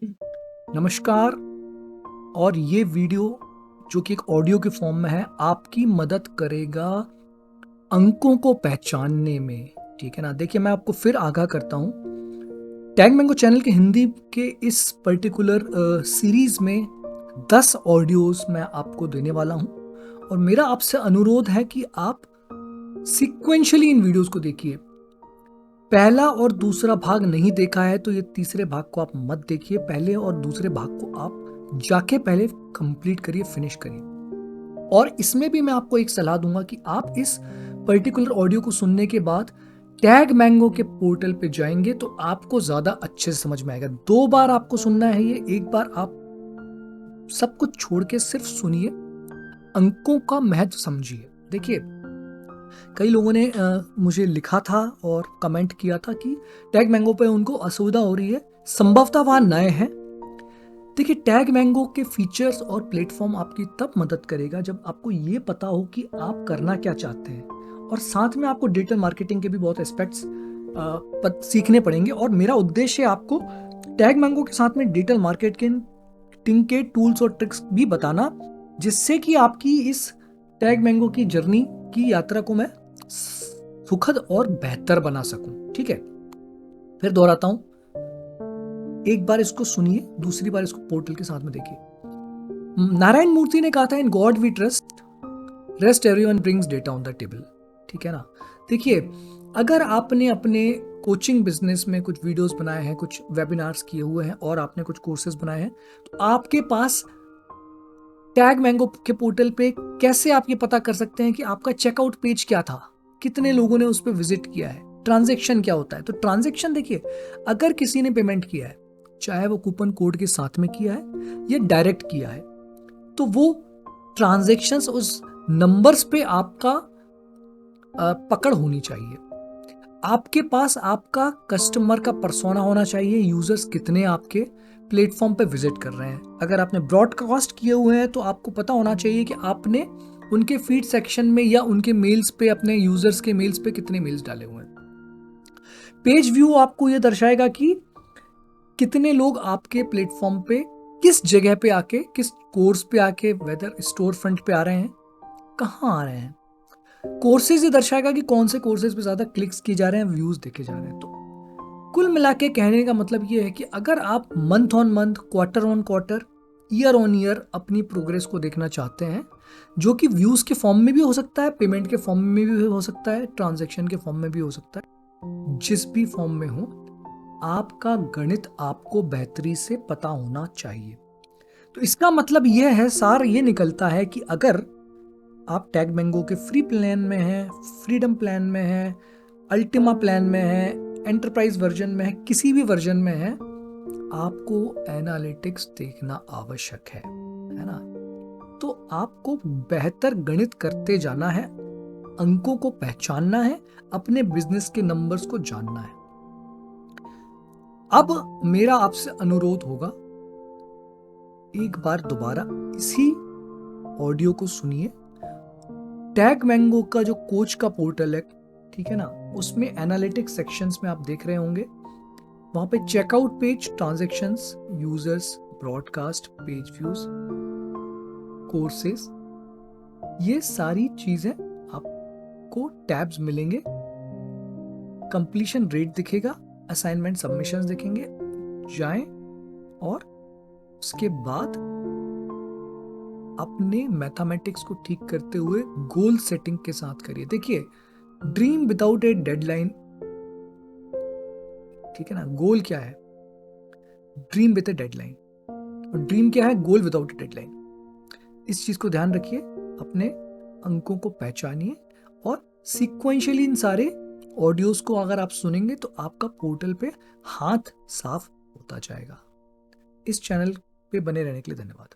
नमस्कार। और ये वीडियो जो कि एक ऑडियो के फॉर्म में है, आपकी मदद करेगा अंकों को पहचानने में। ठीक है ना? देखिए, मैं आपको फिर आगाह करता हूँ, टैग मैंगो चैनल के हिंदी के इस पर्टिकुलर सीरीज में 10 ऑडियोज मैं आपको देने वाला हूँ और मेरा आपसे अनुरोध है कि आप सीक्वेंशियली इन वीडियोस को देखिए। पहला और दूसरा भाग नहीं देखा है तो ये तीसरे भाग को आप मत देखिए। पहले और दूसरे भाग को आप जाके पहले कंप्लीट करिए, फिनिश करिए। और इसमें भी मैं आपको एक सलाह दूंगा कि आप इस पर्टिकुलर ऑडियो को सुनने के बाद टैग मैंगो के पोर्टल पे जाएंगे तो आपको ज्यादा अच्छे से समझ में आएगा। 2 बार आपको सुनना है ये, एक बार आप सब कुछ छोड़ के सिर्फ सुनिए, अंकों का महत्व समझिए। देखिए, कई लोगों ने मुझे लिखा था और कमेंट किया था कि टैग मैंगो पे उनको असुविधा हो रही है, संभवतः वहां नए हैं। देखिए, टैग मैंगो के फीचर्स और प्लेटफॉर्म आपकी तब मदद करेगा जब आपको ये पता हो कि आप करना क्या चाहते हैं, और साथ में आपको डिजिटल मार्केटिंग के भी बहुत एस्पेक्ट्स सीखने पड़ेंगे। और मेरा उद्देश्य है आपको टैग मैंगो के साथ में डिजिटल मार्केटिंग के टूल्स और ट्रिक्स भी बताना, जिससे कि आपकी इस टैग मैंगो की जर्नी की यात्रा को मैं सुखद और बेहतर बना सकूं। ठीक है, फिर दोहराता हूं, एक बार इसको सुनिए, दूसरी बार इसको पोर्टल के साथ में देखिए। नारायण मूर्ति ने कहा था, in God we trust, rest everyone brings data on the table. ठीक है ना? देखिए, अगर आपने अपने कोचिंग बिजनेस में कुछ वीडियोस बनाए हैं, कुछ वेबिनार्स किए हुए हैं और आपने कुछ कोर्सेज बनाए हैं, तो आपके पास टैग मैंगो के पोर्टल पे कैसे आप ये पता कर सकते हैं कि आपका चेकआउट पेज क्या था, कितने लोगों ने उस पर विजिट किया है, ट्रांजैक्शन क्या होता है। तो ट्रांजैक्शन देखिए, अगर किसी ने पेमेंट किया है, चाहे वो कूपन कोड के साथ में किया है या डायरेक्ट किया है, तो वो ट्रांजैक्शंस उस नंबर्स पे आपका पकड़ होनी चाहिए। आपके पास आपका कस्टमर का पर्सोना होना चाहिए, यूजर्स कितने आपके प्लेटफॉर्म पे विजिट कर रहे हैं। अगर आपने ब्रॉडकास्ट किए हुए हैं तो आपको पता होना चाहिए कि आपने उनके फीड सेक्शन में या उनके मेल्स पे, अपने यूजर्स के मेल्स पे कितने मेल्स डाले हुए हैं। पेज व्यू आपको यह दर्शाएगा कि कितने लोग आपके प्लेटफॉर्म पे किस जगह पे आके, किस कोर्स पे आके, वेदर स्टोर फ्रंट पे आ रहे हैं, कहाँ आ रहे हैं। कोर्सेज ये दर्शाएगा कि कौन से कोर्सेज पे ज्यादा क्लिक्स किए जा रहे हैं, व्यूज देखे जा रहे हैं। तो कुल मिला के कहने का मतलब ये है कि अगर आप month on month, quarter on quarter, year on year अपनी प्रोग्रेस को देखना चाहते हैं, जो कि व्यूज के फॉर्म में भी हो सकता है, पेमेंट के फॉर्म में भी हो सकता है, ट्रांजैक्शन के फॉर्म में भी हो सकता है, जिस भी फॉर्म में हो, आपका गणित आपको बेहतरी से पता होना चाहिए। तो इसका मतलब यह है, सार ये निकलता है कि अगर आप टैग मैंगो के फ्री प्लान में हैं, फ्रीडम प्लान में हैं, अल्टीमा प्लान में हैं, एंटरप्राइज वर्जन में है, किसी भी वर्जन में है, आपको एनालिटिक्स देखना आवश्यक है ना? तो आपको बेहतर गणित करते जाना है, अंकों को पहचानना है, अपने बिजनेस के नंबर्स को जानना है। अब मेरा आपसे अनुरोध होगा, एक बार दोबारा इसी ऑडियो को सुनिए। टैग मैंगो का जो कोच का पोर्टल है, ठीक है ना, उसमें एनालिटिक्स सेक्शंस में आप देख रहे होंगे, वहां पे checkout page, transactions, users, broadcast, page views, courses, ये सारी चीजें आपको टैब्स मिलेंगे। कंप्लीशन रेट दिखेगा, असाइनमेंट सबमिशंस दिखेंगे। जाएं और उसके बाद अपने मैथमेटिक्स को ठीक करते हुए गोल सेटिंग के साथ करिए। देखिए, ड्रीम विदाउट ए डेडलाइन, ठीक है ना? गोल क्या है? Dream with A deadline. और ड्रीम क्या है? गोल विदाउट ए डेडलाइन। इस चीज को ध्यान रखिए, अपने अंकों को पहचानिए और सीक्वेंशियली इन सारे ऑडियोज को अगर आप सुनेंगे तो आपका पोर्टल पे हाथ साफ होता जाएगा। इस चैनल पे बने रहने के लिए धन्यवाद।